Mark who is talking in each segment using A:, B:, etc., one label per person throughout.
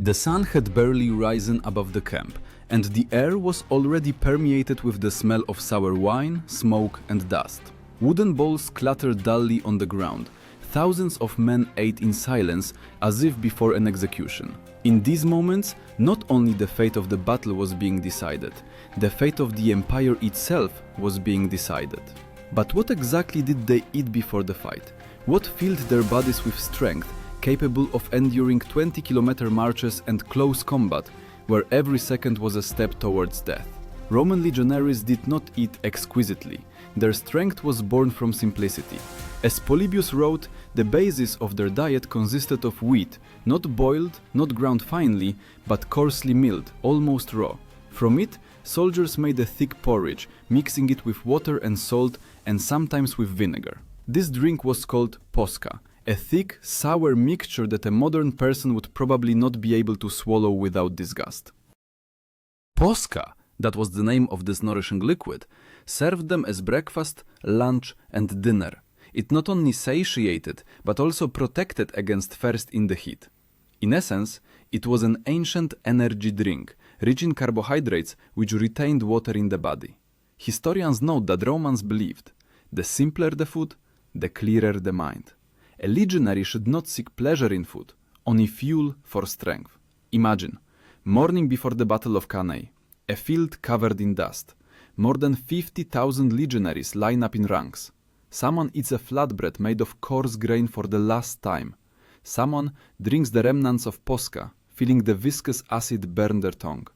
A: The sun had barely risen above the camp, and the air was already permeated with the smell of sour wine, smoke, and dust. Wooden bowls clattered dully on the ground. Thousands of men ate in silence, as if before an execution. In these moments, not only the fate of the battle was being decided, the fate of the empire itself was being decided. But what exactly did they eat before the fight? What filled their bodies with strength, capable of enduring 20-kilometer marches and close combat, where every second was a step towards death? Roman legionaries did not eat exquisitely. Their strength was born from simplicity. As Polybius wrote, the basis of their diet consisted of wheat, not boiled, not ground finely, but coarsely milled, almost raw. From it, soldiers made a thick porridge, mixing it with water and salt, and sometimes with vinegar. This drink was called posca, a thick, sour mixture that a modern person would probably not be able to swallow without disgust. Posca, that was the name of this nourishing liquid, served them as breakfast, lunch, and dinner. It not only satiated, but also protected against thirst in the heat. In essence, it was an ancient energy drink, rich in carbohydrates which retained water in the body. Historians note that Romans believed, the simpler the food, the clearer the mind. A legionary should not seek pleasure in food, only fuel for strength. Imagine, morning before the Battle of Cannae, a field covered in dust. More than 50,000 legionaries line up in ranks. Someone eats a flatbread made of coarse grain for the last time. Someone drinks the remnants of posca, feeling the viscous acid burn their tongue.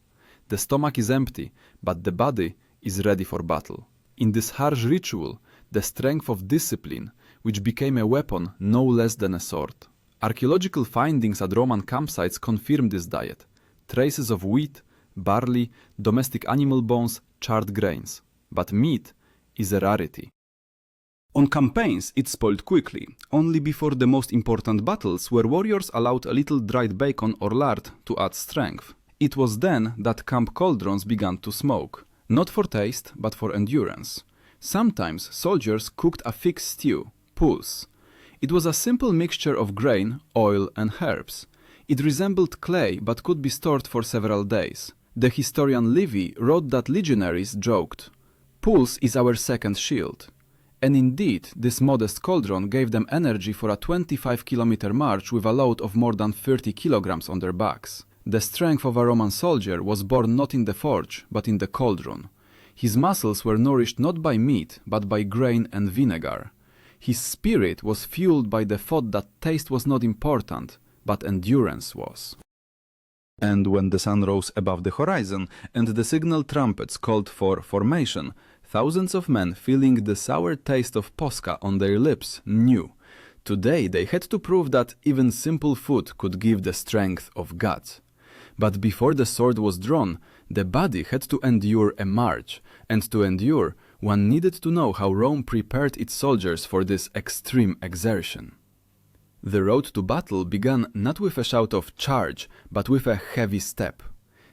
A: The stomach is empty, but the body is ready for battle. In this harsh ritual, the strength of discipline, which became a weapon no less than a sword. Archaeological findings at Roman campsites confirm this diet. Traces of wheat, barley, domestic animal bones, charred grains. But meat is a rarity. On campaigns, it spoiled quickly, only before the most important battles where warriors allowed a little dried bacon or lard to add strength. It was then that camp cauldrons began to smoke, not for taste, but for endurance. Sometimes soldiers cooked a thick stew, pulse. It was a simple mixture of grain, oil, and herbs. It resembled clay but could be stored for several days. The historian Livy wrote that legionaries joked, "Pulse is our second shield." And indeed, this modest cauldron gave them energy for a 25-kilometer march with a load of more than 30 kilograms on their backs. The strength of a Roman soldier was born not in the forge, but in the cauldron. His muscles were nourished not by meat, but by grain and vinegar. His spirit was fueled by the thought that taste was not important, but endurance was. And when the sun rose above the horizon and the signal trumpets called for formation, thousands of men feeling the sour taste of posca on their lips knew. Today they had to prove that even simple food could give the strength of gods. But before the sword was drawn, the body had to endure a march, and to endure, one needed to know how Rome prepared its soldiers for this extreme exertion. The road to battle began not with a shout of charge, but with a heavy step.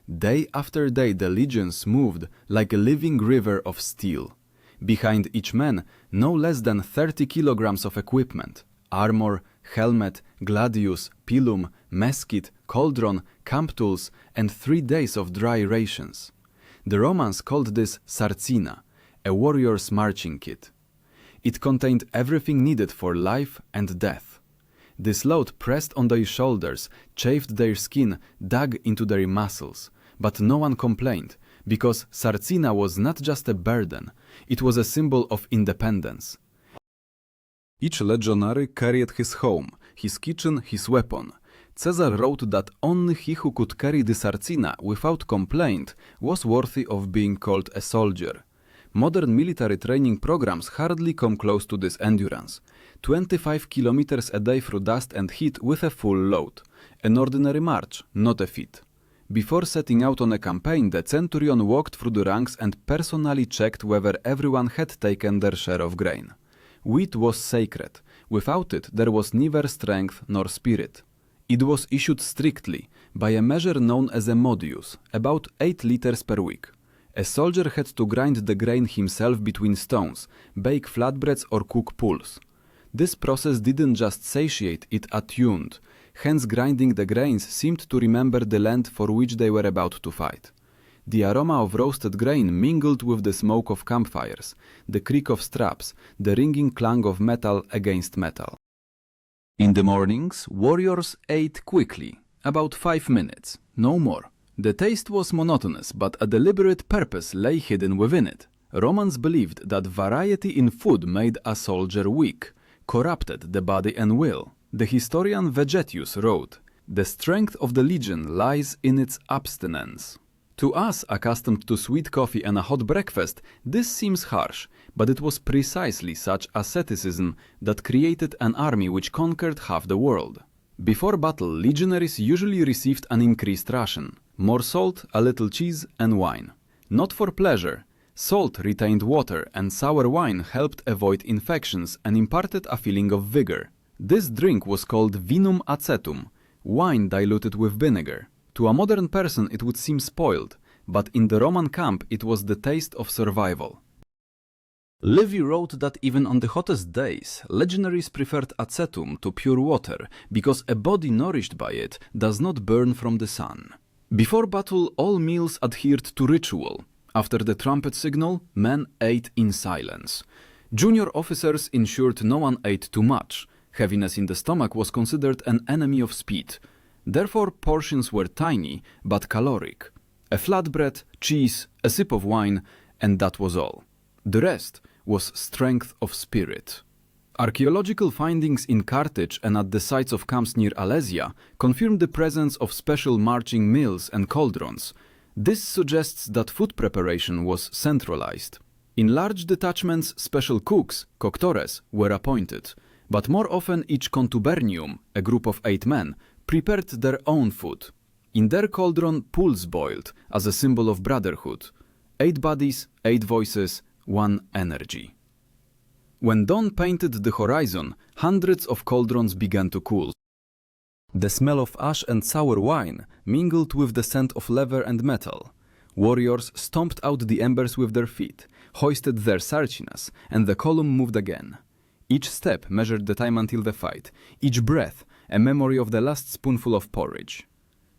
A: Day after day the legions moved like a living river of steel. Behind each man, no less than 30 kilograms of equipment: armor, helmet, gladius, pilum, mesquite, cauldron, camp tools, and 3 days of dry rations. The Romans called this sarcina, a warrior's marching kit. It contained everything needed for life and death. This load pressed on their shoulders, chafed their skin, dug into their muscles. But no one complained, because sarcina was not just a burden, it was a symbol of independence. Each legionary carried his home, his kitchen, his weapon. Caesar wrote that only he who could carry the sarcina without complaint was worthy of being called a soldier. Modern military training programs hardly come close to this endurance. 25 kilometers a day through dust and heat with a full load. An ordinary march, not a feat. Before setting out on a campaign, the centurion walked through the ranks and personally checked whether everyone had taken their share of grain. Wheat was sacred. Without it, there was neither strength nor spirit. It was issued strictly, by a measure known as a modius, about 8 liters per week. A soldier had to grind the grain himself between stones, bake flatbreads or cook pulse. This process didn't just satiate, it attuned. hands grinding the grains seemed to remember the land for which they were about to fight. The aroma of roasted grain mingled with the smoke of campfires, the creak of straps, the ringing clang of metal against metal. In the mornings, warriors ate quickly, about 5 minutes, no more. The taste was monotonous, but a deliberate purpose lay hidden within it. Romans believed that variety in food made a soldier weak, corrupted the body and will. The historian Vegetius wrote, "The strength of the legion lies in its abstinence." To us, accustomed to sweet coffee and a hot breakfast, this seems harsh, but it was precisely such asceticism that created an army which conquered half the world. Before battle, legionaries usually received an increased ration, more salt, a little cheese, and wine. Not for pleasure. Salt retained water, and sour wine helped avoid infections and imparted a feeling of vigor. This drink was called vinum acetum, wine diluted with vinegar. To a modern person it would seem spoiled, but in the Roman camp it was the taste of survival. Livy wrote that even on the hottest days, legionaries preferred acetum to pure water, because a body nourished by it does not burn from the sun. Before battle, all meals adhered to ritual. After the trumpet signal, men ate in silence. Junior officers ensured no one ate too much. Heaviness in the stomach was considered an enemy of speed. Therefore, portions were tiny, but caloric. A flatbread, cheese, a sip of wine, and that was all. The rest was strength of spirit. Archaeological findings in Carthage and at the sites of camps near Alesia confirm the presence of special marching mills and cauldrons. This suggests that food preparation was centralized. In large detachments, special cooks, coctores, were appointed, but more often each contubernium, a group of 8 men, prepared their own food. In their cauldron, pools boiled, as a symbol of brotherhood. 8 bodies, 8 voices, 1 energy. When dawn painted the horizon, hundreds of cauldrons began to cool. The smell of ash and sour wine mingled with the scent of leather and metal. Warriors stomped out the embers with their feet, hoisted their sarcinas, and the column moved again. Each step measured the time until the fight, each breath a memory of the last spoonful of porridge.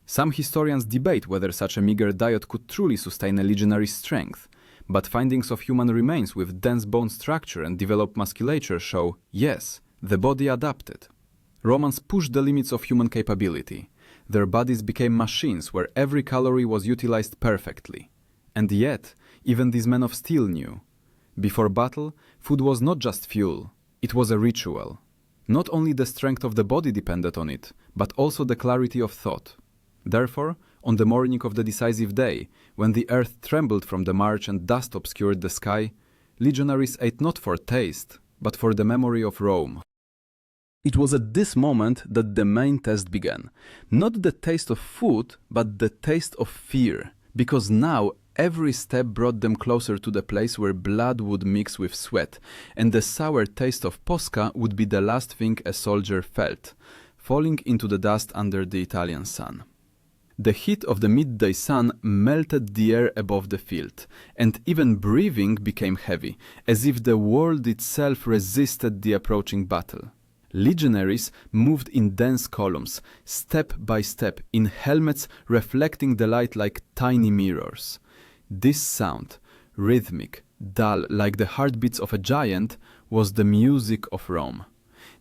A: Some historians debate whether such a meager diet could truly sustain a legionary's strength, but findings of human remains with dense bone structure and developed musculature show, yes, the body adapted. Romans pushed the limits of human capability. Their bodies became machines where every calorie was utilized perfectly. And yet, even these men of steel knew. Before battle, food was not just fuel, it was a ritual. Not only the strength of the body depended on it, but also the clarity of thought. Therefore, on the morning of the decisive day, when the earth trembled from the march and dust obscured the sky, legionaries ate not for taste, but for the memory of Rome. It was at this moment that the main test began. Not the taste of food, but the taste of fear. Because now every step brought them closer to the place where blood would mix with sweat, and the sour taste of Posca would be the last thing a soldier felt, falling into the dust under the Italian sun. The heat of the midday sun melted the air above the field, and even breathing became heavy, as if the world itself resisted the approaching battle. Legionaries moved in dense columns, step by step, in helmets reflecting the light like tiny mirrors. This sound, rhythmic, dull, like the heartbeats of a giant, was the music of Rome.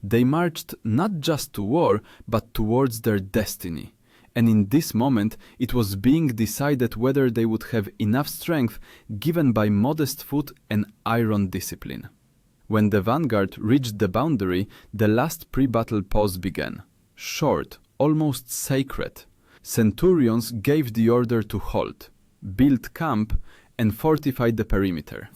A: They marched not just to war, but towards their destiny. And in this moment, it was being decided whether they would have enough strength given by modest food and iron discipline. When the vanguard reached the boundary, the last pre-battle pause began. Short, almost sacred. Centurions gave the order to halt, build camp, and fortify the perimeter.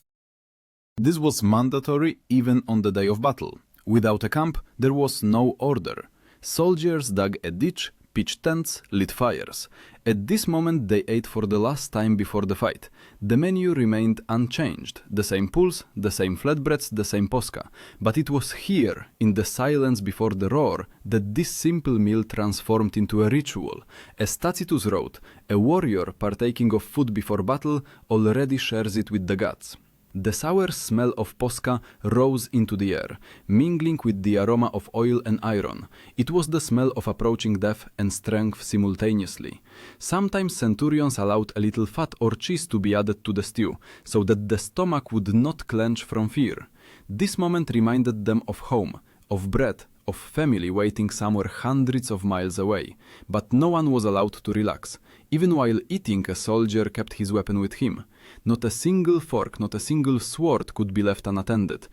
A: This was mandatory even on the day of battle. Without a camp, there was no order. Soldiers dug a ditch, pitched tents, lit fires. At this moment they ate for the last time before the fight. The menu remained unchanged, the same pools, the same flatbreads, the same posca. But it was here, in the silence before the roar, that this simple meal transformed into a ritual. As Tacitus wrote, a warrior partaking of food before battle already shares it with the gods. The sour smell of posca rose into the air, mingling with the aroma of oil and iron. It was the smell of approaching death and strength simultaneously. Sometimes centurions allowed a little fat or cheese to be added to the stew, so that the stomach would not clench from fear. This moment reminded them of home, of bread, of family waiting somewhere hundreds of miles away. But no one was allowed to relax. Even while eating, a soldier kept his weapon with him. Not a single fork, not a single sword could be left unattended.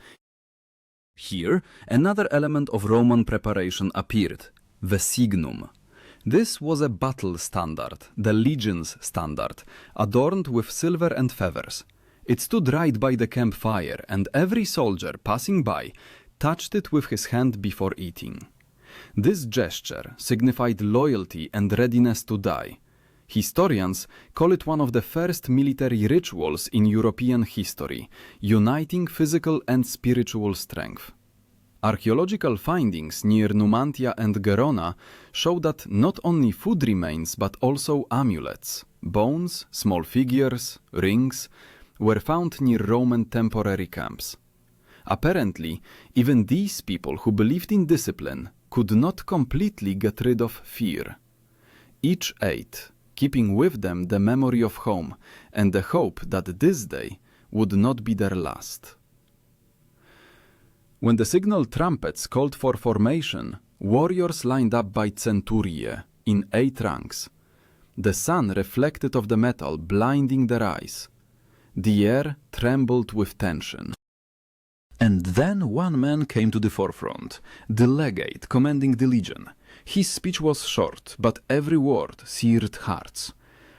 A: Here, another element of Roman preparation appeared, the signum. This was a battle standard, the legion's standard, adorned with silver and feathers. It stood right by the campfire, and every soldier passing by touched it with his hand before eating. This gesture signified loyalty and readiness to die. Historians call it one of the first military rituals in European history, uniting physical and spiritual strength. Archaeological findings near Numantia and Gerona show that not only food remains but also amulets, bones, small figures, rings, were found near Roman temporary camps. Apparently, even these people who believed in discipline could not completely get rid of fear. Each ate, keeping with them the memory of home and the hope that this day would not be their last. When the signal trumpets called for formation, warriors lined up by centurie, in 8 ranks. The sun reflected off the metal, blinding their eyes. The air trembled with tension. And then one man came to the forefront, the legate commanding the legion. His speech was short, but every word seared hearts.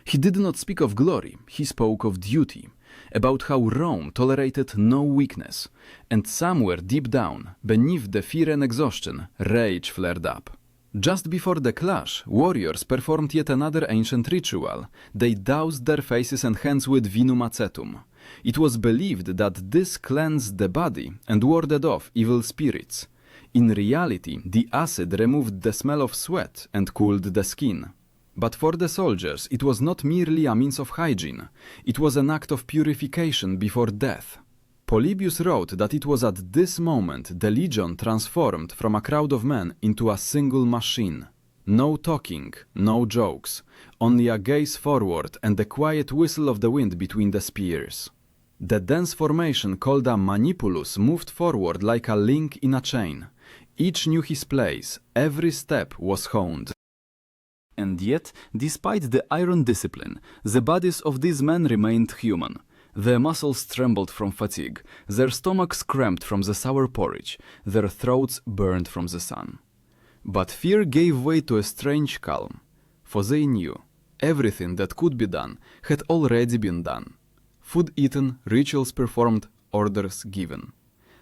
A: He did not speak of glory, he spoke of duty, about how Rome tolerated no weakness, and somewhere deep down, beneath the fear and exhaustion, rage flared up. Just before the clash, warriors performed yet another ancient ritual. They doused their faces and hands with vinum acetum. It was believed that this cleansed the body and warded off evil spirits. In reality, the acid removed the smell of sweat and cooled the skin. But for the soldiers, it was not merely a means of hygiene. It was an act of purification before death. Polybius wrote that it was at this moment the legion transformed from a crowd of men into a single machine. No talking, no jokes, only a gaze forward and the quiet whistle of the wind between the spears. The dense formation called a manipulus moved forward like a link in a chain. Each knew his place, every step was honed. And yet, despite the iron discipline, the bodies of these men remained human. Their muscles trembled from fatigue, their stomachs cramped from the sour porridge, their throats burned from the sun. But fear gave way to a strange calm, for they knew everything that could be done had already been done. Food eaten, rituals performed, orders given.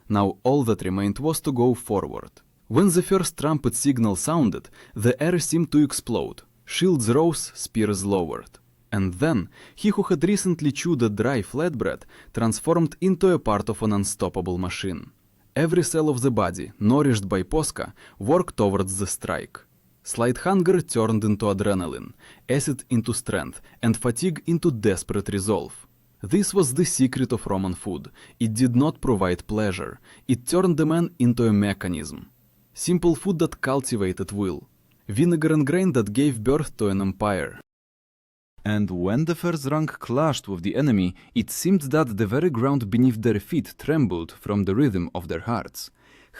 A: Now all that remained was to go forward. When the first trumpet signal sounded, the air seemed to explode. Shields rose, spears lowered. And then, he who had recently chewed a dry flatbread transformed into a part of an unstoppable machine. Every cell of the body, nourished by posca, worked towards the strike. Slight hunger turned into adrenaline, acid into strength, and fatigue into desperate resolve. This was the secret of Roman food. It did not provide pleasure. It turned the man into a mechanism. Simple food that cultivated will. Vinegar and grain that gave birth to an empire. And when the first rank clashed with the enemy, it seemed that the very ground beneath their feet trembled from the rhythm of their hearts.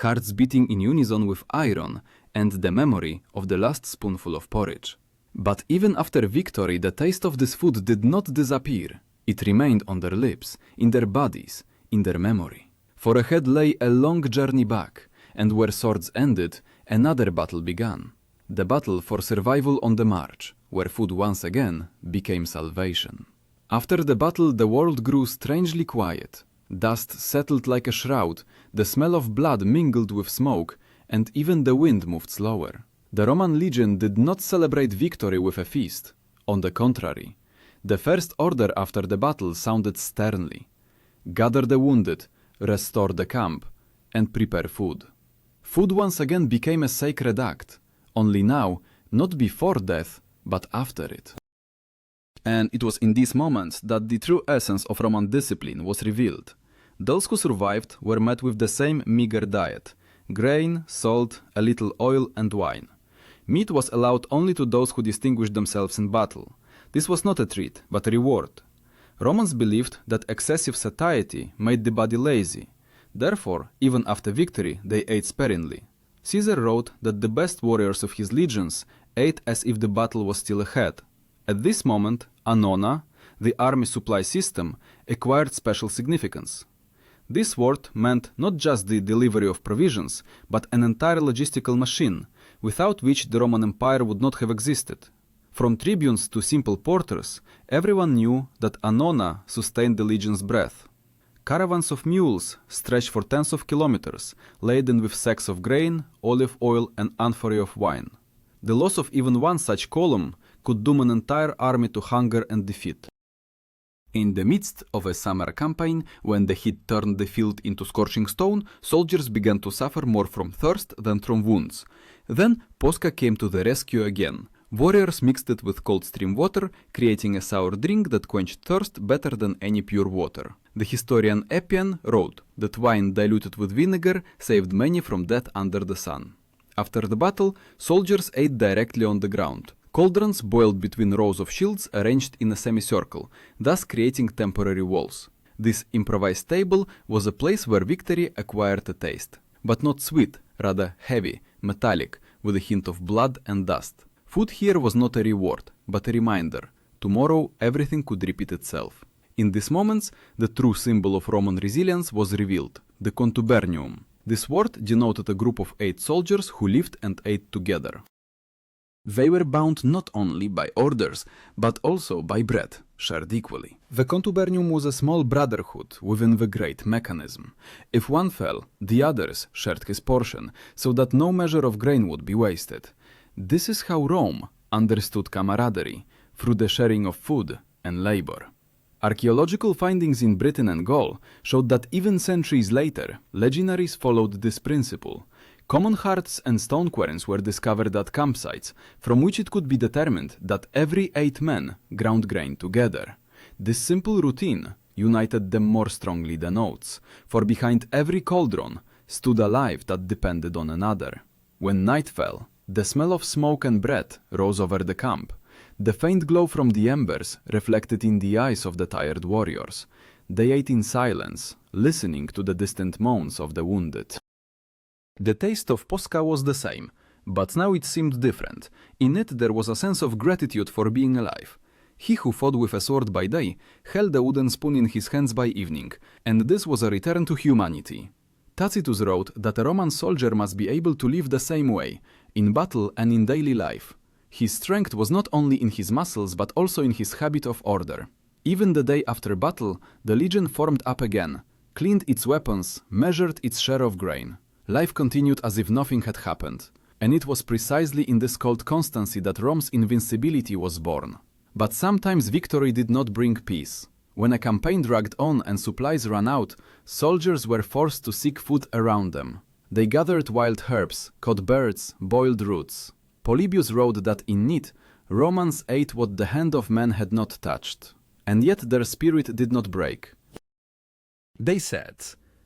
A: Hearts beating in unison with iron and the memory of the last spoonful of porridge. But even after victory, the taste of this food did not disappear. It remained on their lips, in their bodies, in their memory. For ahead lay a long journey back, and where swords ended, another battle began. The battle for survival on the march, where food once again became salvation. After the battle, the world grew strangely quiet. Dust settled like a shroud, the smell of blood mingled with smoke, and even the wind moved slower. The Roman legion did not celebrate victory with a feast. On the contrary, the first order after the battle sounded sternly. Gather the wounded, restore the camp, and prepare food. Food once again became a sacred act, only now, not before death, but after it. And it was in these moments that the true essence of Roman discipline was revealed. Those who survived were met with the same meager diet: grain, salt, a little oil and wine. Meat was allowed only to those who distinguished themselves in battle. This was not a treat, but a reward. Romans believed that excessive satiety made the body lazy. Therefore, even after victory, they ate sparingly. Caesar wrote that the best warriors of his legions ate as if the battle was still ahead. At this moment, annona, the army supply system, acquired special significance. This word meant not just the delivery of provisions, but an entire logistical machine, without which the Roman Empire would not have existed. From tribunes to simple porters, everyone knew that annona sustained the legion's breath. Caravans of mules stretched for tens of kilometers, laden with sacks of grain, olive oil, and amphorae of wine. The loss of even one such column could doom an entire army to hunger and defeat. In the midst of a summer campaign, when the heat turned the field into scorching stone, soldiers began to suffer more from thirst than from wounds. Then Posca came to the rescue again. Warriors mixed it with cold stream water, creating a sour drink that quenched thirst better than any pure water. The historian Appian wrote that wine diluted with vinegar saved many from death under the sun. After the battle, soldiers ate directly on the ground. Cauldrons boiled between rows of shields arranged in a semicircle, thus creating temporary walls. This improvised table was a place where victory acquired a taste, but not sweet, rather heavy, metallic, with a hint of blood and dust. Food here was not a reward, but a reminder. Tomorrow everything could repeat itself. In these moments, the true symbol of Roman resilience was revealed, the contubernium. This word denoted a group of 8 soldiers who lived and ate together. They were bound not only by orders, but also by bread, shared equally. The contubernium was a small brotherhood within the great mechanism. If one fell, the others shared his portion, so that no measure of grain would be wasted. This is how Rome understood camaraderie, through the sharing of food and labor. Archaeological findings in Britain and Gaul showed that even centuries later, legionaries followed this principle. Common hearths and stone querns were discovered at campsites, from which it could be determined that every 8 men ground grain together. This simple routine united them more strongly than oaths, for behind every cauldron stood a life that depended on another. When night fell, the smell of smoke and bread rose over the camp. The faint glow from the embers reflected in the eyes of the tired warriors. They ate in silence, listening to the distant moans of the wounded. The taste of Posca was the same, but now it seemed different. In it there was a sense of gratitude for being alive. He who fought with a sword by day held a wooden spoon in his hands by evening, and this was a return to humanity. Tacitus wrote that a Roman soldier must be able to live the same way, in battle and in daily life. His strength was not only in his muscles but also in his habit of order. Even the day after battle, the legion formed up again, cleaned its weapons, measured its share of grain. Life continued as if nothing had happened, and it was precisely in this cold constancy that Rome's invincibility was born. But sometimes victory did not bring peace. When a campaign dragged on and supplies ran out, soldiers were forced to seek food around them. They gathered wild herbs, caught birds, boiled roots. Polybius wrote that in need, Romans ate what the hand of man had not touched, and yet their spirit did not break. They said,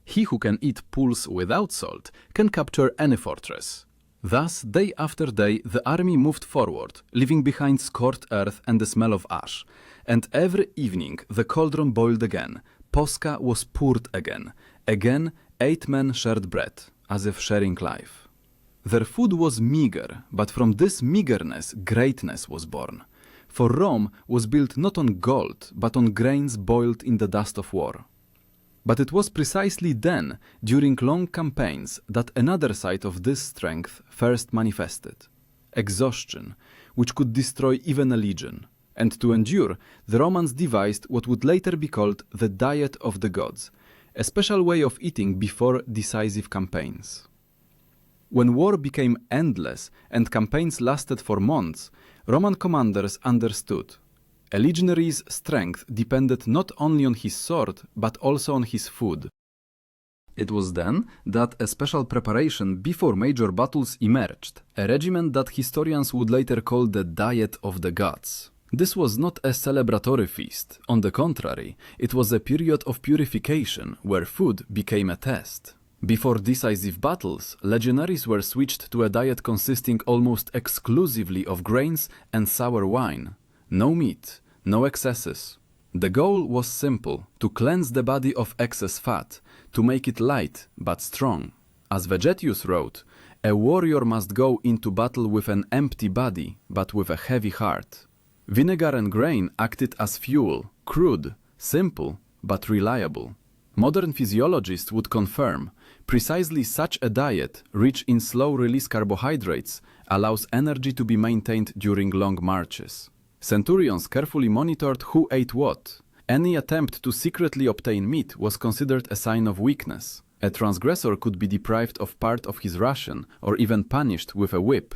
A: "He who can eat pulse without salt can capture any fortress." Thus, day after day, the army moved forward, leaving behind scorched earth and the smell of ash. And every evening the cauldron boiled again, Posca was poured again. Again, 8 men shared bread, as if sharing life. Their food was meager, but from this meagerness, greatness was born. For Rome was built not on gold, but on grains boiled in the dust of war. But it was precisely then, during long campaigns, that another side of this strength first manifested: exhaustion, which could destroy even a legion. And to endure, the Romans devised what would later be called the diet of the gods, a special way of eating before decisive campaigns. When war became endless and campaigns lasted for months, Roman commanders understood a legionary's strength depended not only on his sword, but also on his food. It was then that a special preparation before major battles emerged, a regimen that historians would later call the Diet of the Gods. This was not a celebratory feast. On the contrary, it was a period of purification where food became a test. Before decisive battles, legionaries were switched to a diet consisting almost exclusively of grains and sour wine. No meat, no excesses. The goal was simple: to cleanse the body of excess fat, to make it light but strong. As Vegetius wrote, a warrior must go into battle with an empty body but with a heavy heart. Vinegar and grain acted as fuel, crude, simple, but reliable. Modern physiologists would confirm precisely such a diet, rich in slow-release carbohydrates, allows energy to be maintained during long marches. Centurions carefully monitored who ate what. Any attempt to secretly obtain meat was considered a sign of weakness. A transgressor could be deprived of part of his ration or even punished with a whip.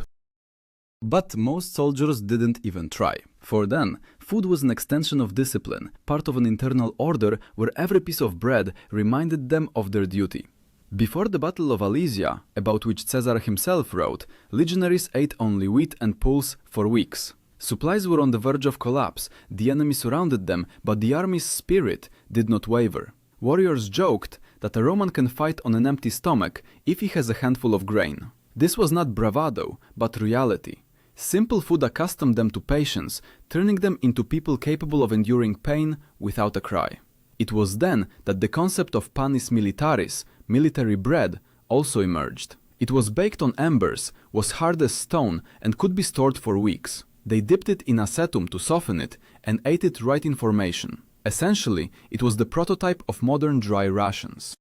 A: But most soldiers didn't even try. For them, food was an extension of discipline, part of an internal order where every piece of bread reminded them of their duty. Before the Battle of Alesia, about which Caesar himself wrote, legionaries ate only wheat and pulse for weeks. Supplies were on the verge of collapse, the enemy surrounded them, but the army's spirit did not waver. Warriors joked that a Roman can fight on an empty stomach if he has a handful of grain. This was not bravado, but reality. Simple food accustomed them to patience, turning them into people capable of enduring pain without a cry. It was then that the concept of panis militaris, military bread, also emerged. It was baked on embers, was hard as stone, and could be stored for weeks. They dipped it in acetum to soften it and ate it right in formation. Essentially, it was the prototype of modern dry rations.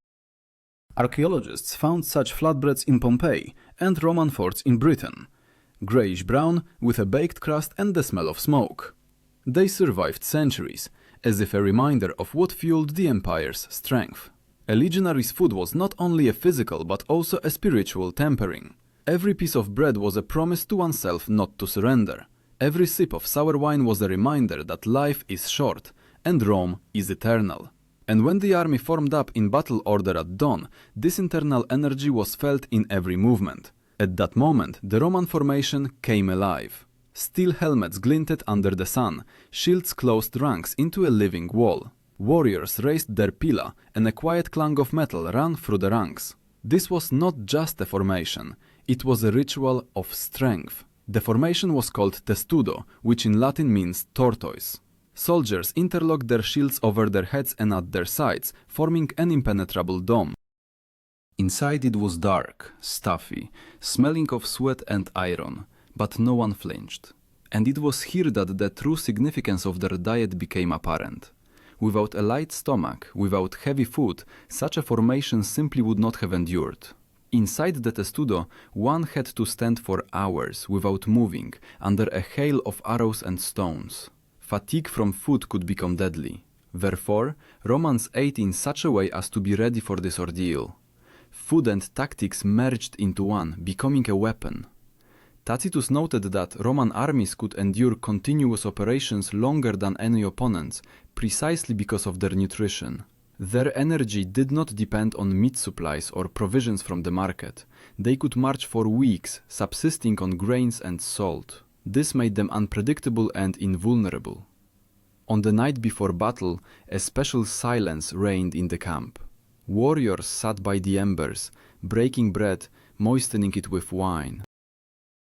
A: Archaeologists found such flatbreads in Pompeii and Roman forts in Britain, grayish-brown with a baked crust and the smell of smoke. They survived centuries, as if a reminder of what fueled the empire's strength. A legionary's food was not only a physical but also a spiritual tempering. Every piece of bread was a promise to oneself not to surrender. Every sip of sour wine was a reminder that life is short and Rome is eternal. And when the army formed up in battle order at dawn, this internal energy was felt in every movement. At that moment, the Roman formation came alive. Steel helmets glinted under the sun, shields closed ranks into a living wall. Warriors raised their pila, and a quiet clang of metal ran through the ranks. This was not just a formation, it was a ritual of strength. The formation was called testudo, which in Latin means tortoise. Soldiers interlocked their shields over their heads and at their sides, forming an impenetrable dome. Inside it was dark, stuffy, smelling of sweat and iron, but no one flinched. And it was here that the true significance of their diet became apparent. Without a light stomach, without heavy food, such a formation simply would not have endured. Inside the testudo, one had to stand for hours without moving, under a hail of arrows and stones. Fatigue from food could become deadly. Therefore, Romans ate in such a way as to be ready for this ordeal. Food and tactics merged into one, becoming a weapon. Tacitus noted that Roman armies could endure continuous operations longer than any opponents, precisely because of their nutrition. Their energy did not depend on meat supplies or provisions from the market. They could march for weeks, subsisting on grains and salt. This made them unpredictable and invulnerable. On the night before battle, a special silence reigned in the camp. Warriors sat by the embers, breaking bread, moistening it with wine.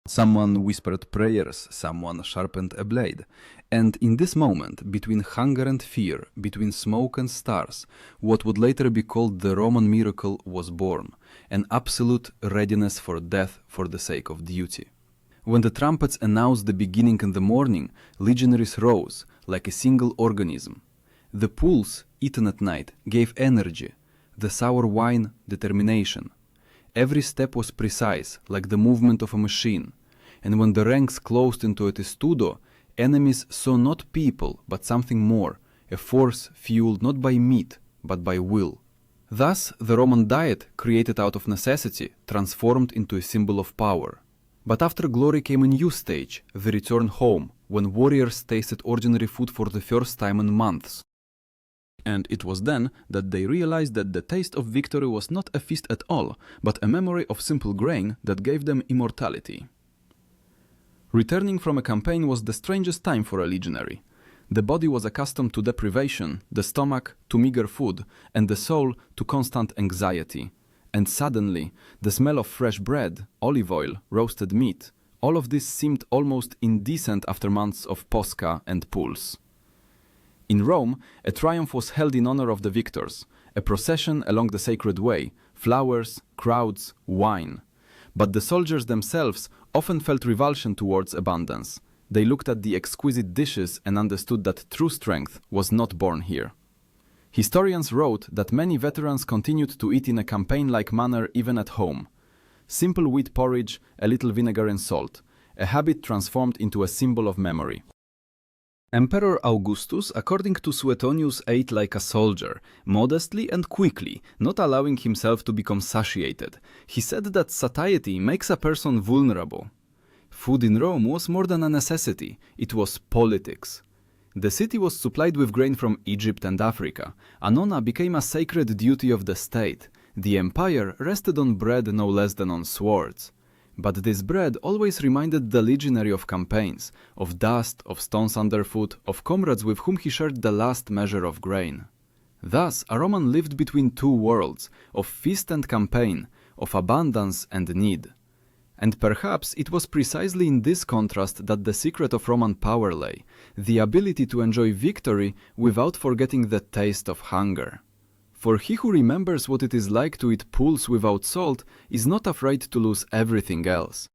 A: Someone whispered prayers, someone sharpened a blade. And in this moment, between hunger and fear, between smoke and stars, what would later be called the Roman miracle was born, an absolute readiness for death for the sake of duty. When the trumpets announced the beginning in the morning, legionaries rose, like a single organism. The pulse, eaten at night, gave energy, the sour wine, determination. Every step was precise, like the movement of a machine. And when the ranks closed into a testudo, enemies saw not people, but something more, a force fueled not by meat, but by will. Thus, the Roman diet, created out of necessity, transformed into a symbol of power. But after glory came a new stage, the return home, when warriors tasted ordinary food for the first time in months. And it was then that they realized that the taste of victory was not a feast at all, but a memory of simple grain that gave them immortality. Returning from a campaign was the strangest time for a legionary. The body was accustomed to deprivation, the stomach to meager food, and the soul to constant anxiety. And suddenly, the smell of fresh bread, olive oil, roasted meat, all of this seemed almost indecent after months of posca and pulse. In Rome, a triumph was held in honor of the victors, a procession along the sacred way, flowers, crowds, wine. But the soldiers themselves often felt revulsion towards abundance. They looked at the exquisite dishes and understood that true strength was not born here. Historians wrote that many veterans continued to eat in a campaign-like manner even at home. Simple wheat porridge, a little vinegar and salt, a habit transformed into a symbol of memory. Emperor Augustus, according to Suetonius, ate like a soldier, modestly and quickly, not allowing himself to become satiated. He said that satiety makes a person vulnerable. Food in Rome was more than a necessity, it was politics. The city was supplied with grain from Egypt and Africa. Annona became a sacred duty of the state. The empire rested on bread no less than on swords. But this bread always reminded the legionary of campaigns, of dust, of stones underfoot, of comrades with whom he shared the last measure of grain. Thus, a Roman lived between two worlds, of feast and campaign, of abundance and need. And perhaps it was precisely in this contrast that the secret of Roman power lay, the ability to enjoy victory without forgetting the taste of hunger. For he who remembers what it is like to eat pulse without salt is not afraid to lose everything else.